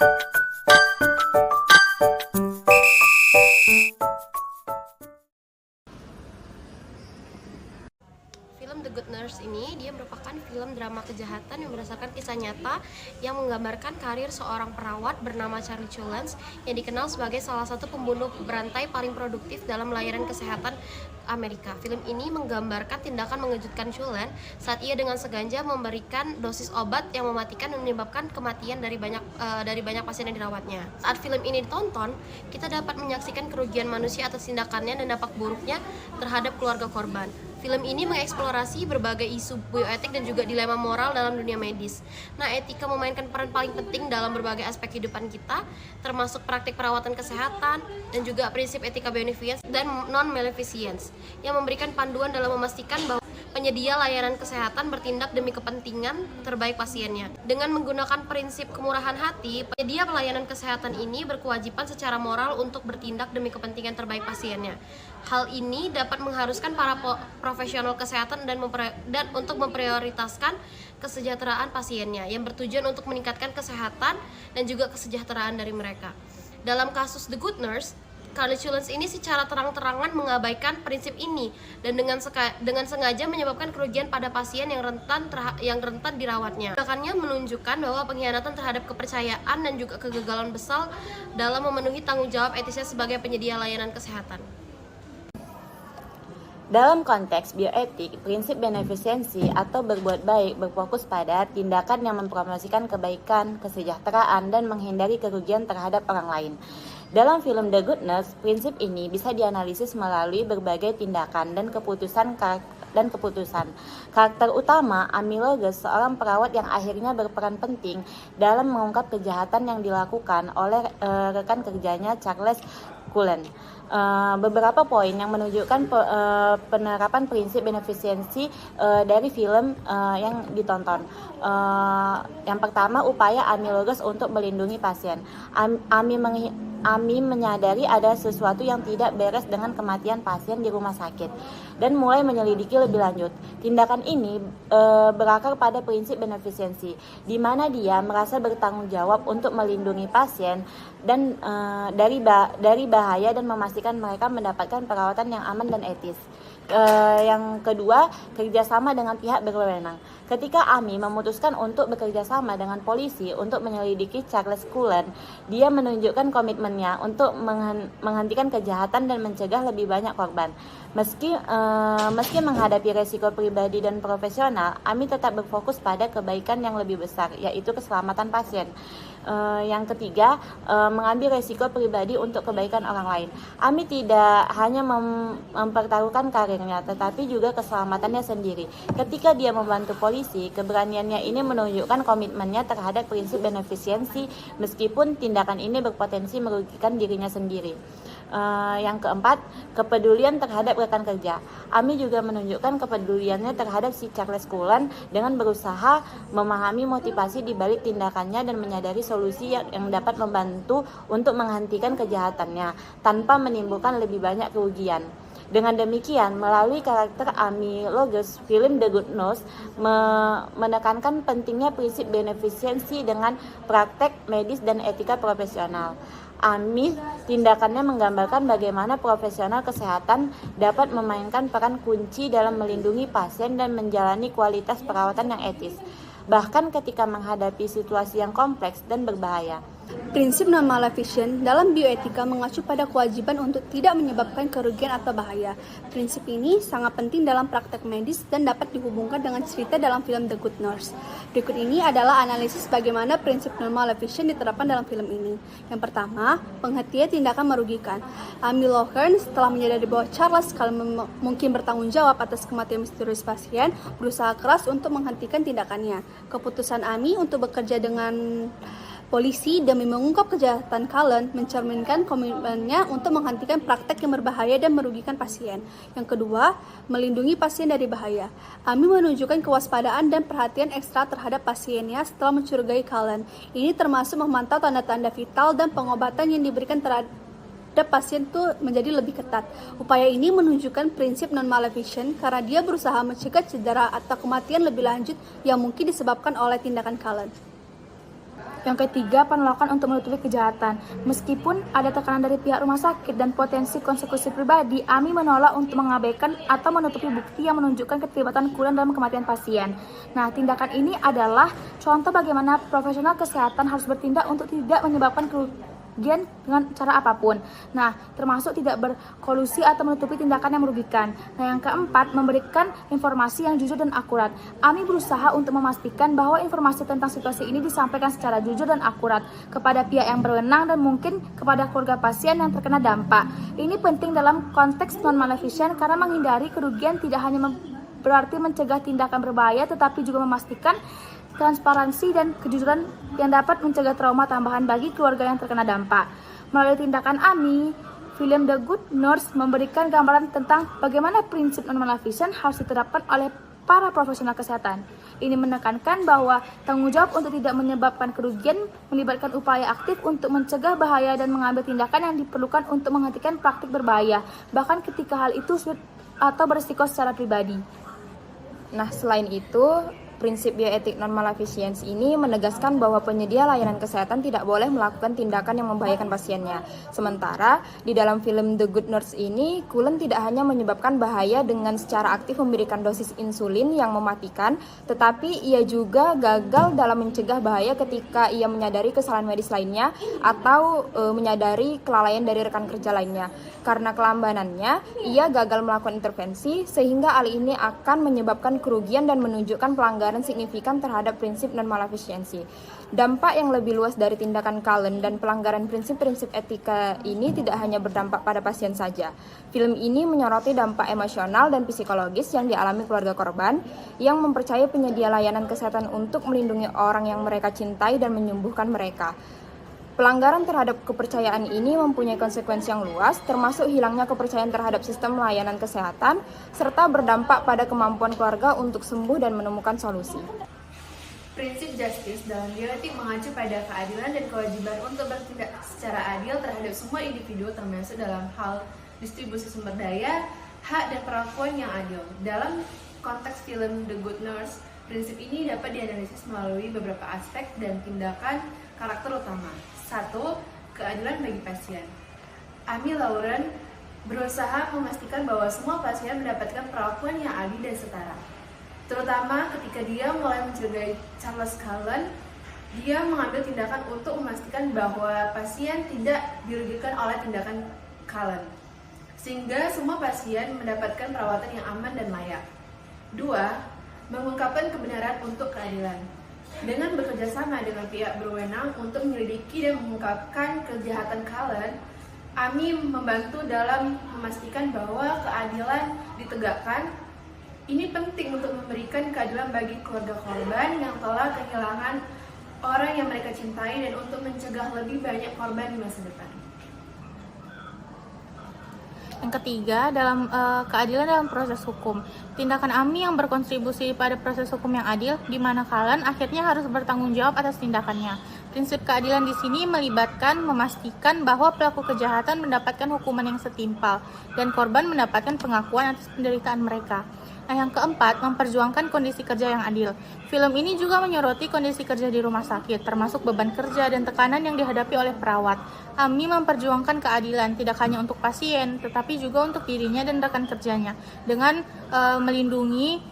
Film The Good Nurse ini dia merupakan film drama kejahatan yang berdasarkan kisah nyata yang menggambarkan karir seorang perawat bernama Charlie Chulence yang dikenal sebagai salah satu pembunuh berantai paling produktif dalam layanan kesehatan Amerika. Film ini menggambarkan tindakan mengejutkan Chulence saat ia dengan sengaja memberikan dosis obat yang mematikan dan menyebabkan kematian dari banyak pasien yang dirawatnya. Saat film ini ditonton, kita dapat menyaksikan kerugian manusia atas tindakannya dan dampak buruknya terhadap keluarga korban. Film ini mengeksplorasi berbagai isu bioetik dan juga dilema moral dalam dunia medis. Nah, etika memainkan peran paling penting dalam berbagai aspek kehidupan kita, termasuk praktik perawatan kesehatan dan juga prinsip etika beneficence dan non-maleficence, yang memberikan panduan dalam memastikan bahwa penyedia layanan kesehatan bertindak demi kepentingan terbaik pasiennya. Dengan menggunakan prinsip kemurahan hati, penyedia pelayanan kesehatan ini berkewajiban secara moral untuk bertindak demi kepentingan terbaik pasiennya. Hal ini dapat mengharuskan para profesional kesehatan dan untuk memprioritaskan kesejahteraan pasiennya yang bertujuan untuk meningkatkan kesehatan dan juga kesejahteraan dari mereka. Dalam kasus The Good Nurse, Charlie Chulence ini secara terang-terangan mengabaikan prinsip ini dan dengan sengaja menyebabkan kerugian pada pasien yang rentan dirawatnya. Tindakannya menunjukkan bahwa pengkhianatan terhadap kepercayaan dan juga kegagalan besar dalam memenuhi tanggung jawab etisnya sebagai penyedia layanan kesehatan. Dalam konteks bioetik, prinsip benefisensi atau berbuat baik berfokus pada tindakan yang mempromosikan kebaikan, kesejahteraan, dan menghindari kerugian terhadap orang lain. Dalam film The Good Nurse, prinsip ini bisa dianalisis melalui berbagai tindakan dan keputusan. Karakter utama, Amy Logus, seorang perawat yang akhirnya berperan penting dalam mengungkap kejahatan yang dilakukan oleh rekan kerjanya Charles Cullen. Beberapa poin yang menunjukkan penerapan prinsip benefisensi dari film yang ditonton. Yang pertama, upaya Amy Logus untuk melindungi pasien. Amy menyadari ada sesuatu yang tidak beres dengan kematian pasien di rumah sakit dan mulai menyelidiki lebih lanjut. Tindakan ini berakar pada prinsip benefisensi, di mana dia merasa bertanggung jawab untuk melindungi pasien dan dari bahaya dan memastikan mereka mendapatkan perawatan yang aman dan etis. Yang kedua, kerjasama dengan pihak berwenang. Ketika Amy memutuskan untuk bekerjasama dengan polisi untuk menyelidiki Charles Cullen, dia menunjukkan komitmennya untuk menghentikan kejahatan dan mencegah lebih banyak korban. Meski menghadapi resiko pribadi dan profesional, Amy tetap berfokus pada kebaikan yang lebih besar, yaitu keselamatan pasien. Yang ketiga, mengambil resiko pribadi untuk kebaikan orang lain. Amy tidak hanya mempertaruhkan karirnya, tetapi juga keselamatannya sendiri. Ketika dia membantu polisi, keberaniannya ini menunjukkan komitmennya terhadap prinsip benefisensi, meskipun tindakan ini berpotensi merugikan dirinya sendiri. Yang keempat, kepedulian terhadap rekan kerja. Amy juga menunjukkan kepeduliannya terhadap si Charles Cullen dengan berusaha memahami motivasi di balik tindakannya dan menyadari solusi yang dapat membantu untuk menghentikan kejahatannya tanpa menimbulkan lebih banyak kerugian. Dengan demikian, melalui karakter Amy Logus, film The Good Nurse menekankan pentingnya prinsip benefisensi dengan praktek medis dan etika profesional. Amy, tindakannya menggambarkan bagaimana profesional kesehatan dapat memainkan peran kunci dalam melindungi pasien dan menjalani kualitas perawatan yang etis, bahkan ketika menghadapi situasi yang kompleks dan berbahaya. Prinsip non-maleficence dalam bioetika mengacu pada kewajiban untuk tidak menyebabkan kerugian atau bahaya. Prinsip ini sangat penting dalam praktek medis dan dapat dihubungkan dengan cerita dalam film The Good Nurse. Berikut ini adalah analisis bagaimana prinsip non-maleficence diterapkan dalam film ini. Yang pertama, penghentian tindakan merugikan. Amy Logus setelah menyadari bahwa Charles Cullen mungkin bertanggung jawab atas kematian misterius pasien, berusaha keras untuk menghentikan tindakannya. Keputusan Amy untuk bekerja dengan polisi demi mengungkap kejahatan Cullen mencerminkan komitmennya untuk menghentikan praktek yang berbahaya dan merugikan pasien. Yang kedua, melindungi pasien dari bahaya. Amy menunjukkan kewaspadaan dan perhatian ekstra terhadap pasiennya setelah mencurigai Cullen. Ini termasuk memantau tanda-tanda vital dan pengobatan yang diberikan terhadap pasien itu menjadi lebih ketat. Upaya ini menunjukkan prinsip non-maleficence karena dia berusaha mencegah cedera atau kematian lebih lanjut yang mungkin disebabkan oleh tindakan Cullen. Yang ketiga, penolakan untuk menutupi kejahatan. Meskipun ada tekanan dari pihak rumah sakit dan potensi konsekuensi pribadi, AMI menolak untuk mengabaikan atau menutupi bukti yang menunjukkan keterlibatan Cullen dalam kematian pasien. Nah, tindakan ini adalah contoh bagaimana profesional kesehatan harus bertindak untuk tidak menyebabkan kerugian dengan cara apapun. Nah, termasuk tidak berkolusi atau menutupi tindakan yang merugikan. Nah, yang keempat, memberikan informasi yang jujur dan akurat. AMI berusaha untuk memastikan bahwa informasi tentang situasi ini disampaikan secara jujur dan akurat kepada pihak yang berwenang dan mungkin kepada keluarga pasien yang terkena dampak. Ini penting dalam konteks non-maleficent karena menghindari kerugian tidak hanya berarti mencegah tindakan berbahaya, tetapi juga memastikan transparansi dan kejujuran yang dapat mencegah trauma tambahan bagi keluarga yang terkena dampak. Melalui tindakan AMI, film The Good Nurse memberikan gambaran tentang bagaimana prinsip non-maleficent harus diterapkan oleh para profesional kesehatan. Ini menekankan bahwa tanggung jawab untuk tidak menyebabkan kerugian melibatkan upaya aktif untuk mencegah bahaya dan mengambil tindakan yang diperlukan untuk menghentikan praktik berbahaya, bahkan ketika hal itu sulit atau berisiko secara pribadi. Nah, selain itu, prinsip bioetik non-maleficence ini menegaskan bahwa penyedia layanan kesehatan tidak boleh melakukan tindakan yang membahayakan pasiennya. Sementara, di dalam film The Good Nurse ini, Cullen tidak hanya menyebabkan bahaya dengan secara aktif memberikan dosis insulin yang mematikan, tetapi ia juga gagal dalam mencegah bahaya ketika ia menyadari kesalahan medis lainnya atau menyadari kelalaian dari rekan kerja lainnya. Karena kelambanannya, ia gagal melakukan intervensi, sehingga hal ini akan menyebabkan kerugian dan menunjukkan pelanggaran signifikan terhadap prinsip non-maleficence. Dampak yang lebih luas dari tindakan Cullen dan pelanggaran prinsip-prinsip etika ini tidak hanya berdampak pada pasien saja. Film ini menyoroti dampak emosional dan psikologis yang dialami keluarga korban yang mempercayai penyedia layanan kesehatan untuk melindungi orang yang mereka cintai dan menyembuhkan mereka. Pelanggaran terhadap kepercayaan ini mempunyai konsekuensi yang luas, termasuk hilangnya kepercayaan terhadap sistem layanan kesehatan, serta berdampak pada kemampuan keluarga untuk sembuh dan menemukan solusi. Prinsip justice dalam bioetik mengacu pada keadilan dan kewajiban untuk bertindak secara adil terhadap semua individu, termasuk dalam hal distribusi sumber daya, hak dan perlakuan yang adil. Dalam konteks film The Good Nurse, prinsip ini dapat dianalisis melalui beberapa aspek dan tindakan karakter utama. 1. Keadilan bagi pasien. Amy Lauren berusaha memastikan bahwa semua pasien mendapatkan perlakuan yang adil dan setara. Terutama ketika dia mulai mencurigai Charles Cullen, dia mengambil tindakan untuk memastikan bahwa pasien tidak dirugikan oleh tindakan Cullen, sehingga semua pasien mendapatkan perawatan yang aman dan layak. 2. Mengungkapkan kebenaran untuk keadilan. Dengan bekerja sama dengan pihak berwenang untuk menyelidiki dan mengungkapkan kejahatan Cullen, Amy membantu dalam memastikan bahwa keadilan ditegakkan. Ini penting untuk memberikan keadilan bagi keluarga korban yang telah kehilangan orang yang mereka cintai dan untuk mencegah lebih banyak korban di masa depan. Yang ketiga, dalam keadilan dalam proses hukum. Tindakan AMI yang berkontribusi pada proses hukum yang adil, di mana Cullen akhirnya harus bertanggung jawab atas tindakannya. Prinsip keadilan di sini melibatkan memastikan bahwa pelaku kejahatan mendapatkan hukuman yang setimpal dan korban mendapatkan pengakuan atas penderitaan mereka. Nah, yang keempat, memperjuangkan kondisi kerja yang adil. Film ini juga menyoroti kondisi kerja di rumah sakit, termasuk beban kerja dan tekanan yang dihadapi oleh perawat. Amy memperjuangkan keadilan tidak hanya untuk pasien, tetapi juga untuk dirinya dan rekan kerjanya, dengan melindungi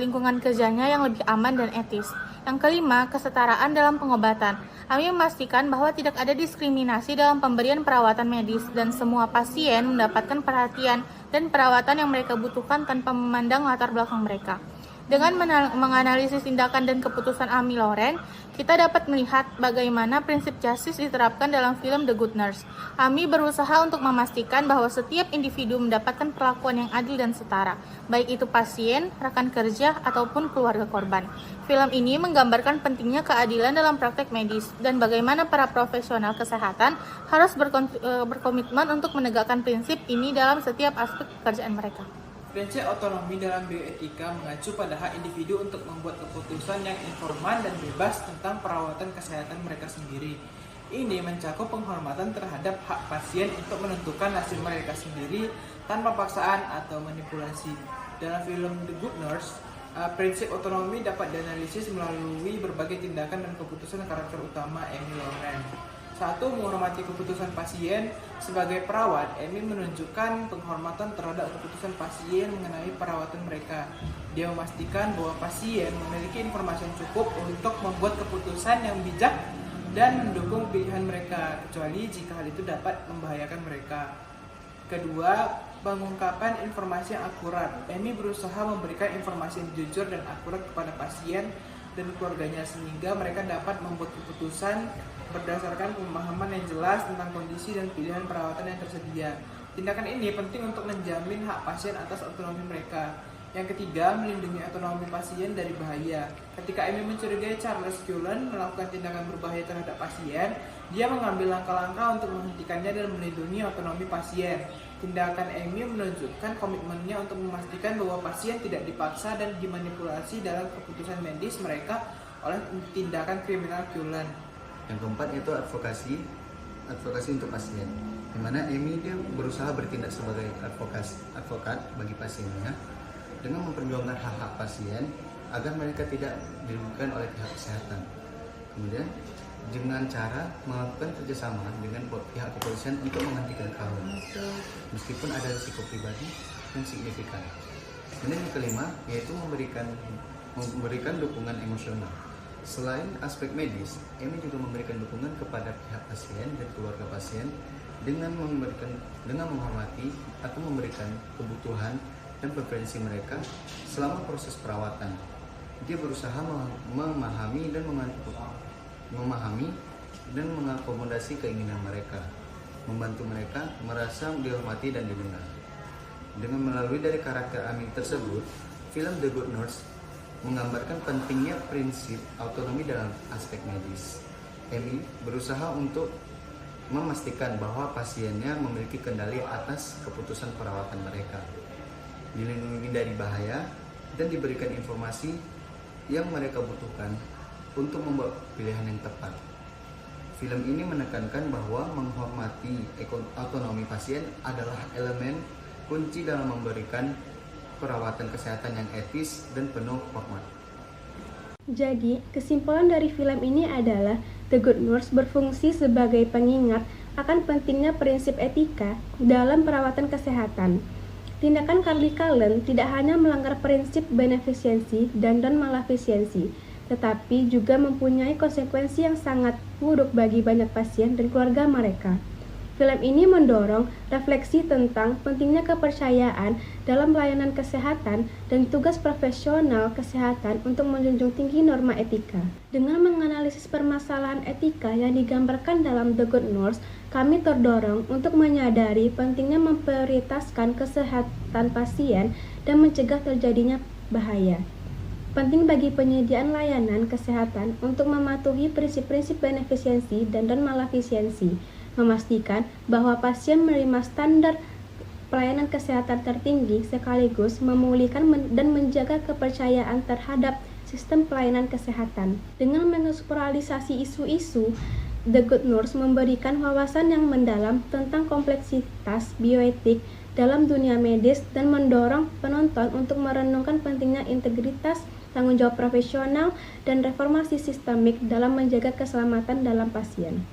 lingkungan kerjanya yang lebih aman dan etis. Yang kelima, kesetaraan dalam pengobatan. Amy memastikan bahwa tidak ada diskriminasi dalam pemberian perawatan medis dan semua pasien mendapatkan perhatian dan perawatan yang mereka butuhkan tanpa memandang latar belakang mereka. Dengan menganalisis tindakan dan keputusan Amy Lauren, kita dapat melihat bagaimana prinsip justice diterapkan dalam film The Good Nurse. Amy berusaha untuk memastikan bahwa setiap individu mendapatkan perlakuan yang adil dan setara, baik itu pasien, rekan kerja, ataupun keluarga korban. Film ini menggambarkan pentingnya keadilan dalam praktek medis dan bagaimana para profesional kesehatan harus berkomitmen untuk menegakkan prinsip ini dalam setiap aspek pekerjaan mereka. Prinsip otonomi dalam bioetika mengacu pada hak individu untuk membuat keputusan yang informan dan bebas tentang perawatan kesehatan mereka sendiri. Ini mencakup penghormatan terhadap hak pasien untuk menentukan hasil mereka sendiri tanpa paksaan atau manipulasi. Dalam film The Good Nurse, Prinsip otonomi dapat dianalisis melalui berbagai tindakan dan keputusan karakter utama Amy Lawrence. 1. Menghormati keputusan pasien. Sebagai perawat, Amy menunjukkan penghormatan terhadap keputusan pasien mengenai perawatan mereka. Dia memastikan bahwa pasien memiliki informasi yang cukup untuk membuat keputusan yang bijak dan mendukung pilihan mereka, kecuali jika hal itu dapat membahayakan mereka. Kedua, pengungkapan informasi yang akurat. Amy berusaha memberikan informasi yang jujur dan akurat kepada pasien dan keluarganya sehingga mereka dapat membuat keputusan berdasarkan pemahaman yang jelas tentang kondisi dan pilihan perawatan yang tersedia. Tindakan ini penting untuk menjamin hak pasien atas otonomi mereka. Yang ketiga, melindungi otonomi pasien dari bahaya. Ketika Amy mencurigai Charles Cullen melakukan tindakan berbahaya terhadap pasien, dia mengambil langkah-langkah untuk menghentikannya dan melindungi otonomi pasien. Tindakan Amy menunjukkan komitmennya untuk memastikan bahwa pasien tidak dipaksa dan dimanipulasi dalam keputusan medis mereka oleh tindakan kriminal Cullen. Yang keempat yaitu advokasi untuk pasien, di mana Amy dia berusaha bertindak sebagai advokat bagi pasiennya dengan memperjuangkan hak-hak pasien agar mereka tidak dirugikan oleh pihak kesehatan. Kemudian dengan cara melakukan kerjasama dengan pihak kepolisian untuk menghentikan kasus, meskipun ada risiko pribadi yang signifikan. Kemudian yang kelima yaitu memberikan dukungan emosional. Selain aspek medis, Amy juga memberikan dukungan kepada pihak pasien dan keluarga pasien dengan menghormati atau memberikan kebutuhan dan preferensi mereka selama proses perawatan. Dia berusaha memahami dan mengakomodasi keinginan mereka, membantu mereka merasa dihormati dan didengar. Dengan melalui dari karakter Amy tersebut, film The Good Nurse menggambarkan pentingnya prinsip otonomi dalam aspek medis. Amy berusaha untuk memastikan bahwa pasiennya memiliki kendali atas keputusan perawatan mereka, dilindungi dari bahaya, dan diberikan informasi yang mereka butuhkan untuk membuat pilihan yang tepat. Film ini menekankan bahwa menghormati otonomi pasien adalah elemen kunci dalam memberikan perawatan kesehatan yang etis dan penuh hormat. Jadi, kesimpulan dari film ini adalah The Good Nurse berfungsi sebagai pengingat akan pentingnya prinsip etika dalam perawatan kesehatan. Tindakan Charlie Cullen tidak hanya melanggar prinsip benefisiensi dan non-malafisiensi, tetapi juga mempunyai konsekuensi yang sangat buruk bagi banyak pasien dan keluarga mereka. Film ini mendorong refleksi tentang pentingnya kepercayaan dalam pelayanan kesehatan dan tugas profesional kesehatan untuk menjunjung tinggi norma etika. Dengan menganalisis permasalahan etika yang digambarkan dalam The Good Nurse, kami terdorong untuk menyadari pentingnya memprioritaskan kesehatan pasien dan mencegah terjadinya bahaya. Penting bagi penyediaan layanan kesehatan untuk mematuhi prinsip-prinsip benefisiensi dan non-malafisiensi, memastikan bahwa pasien menerima standar pelayanan kesehatan tertinggi sekaligus memulihkan dan menjaga kepercayaan terhadap sistem pelayanan kesehatan. Dengan mengeksplorasi isu-isu, The Good Nurse memberikan wawasan yang mendalam tentang kompleksitas bioetik dalam dunia medis dan mendorong penonton untuk merenungkan pentingnya integritas, tanggung jawab profesional, dan reformasi sistemik dalam menjaga keselamatan dalam pasien.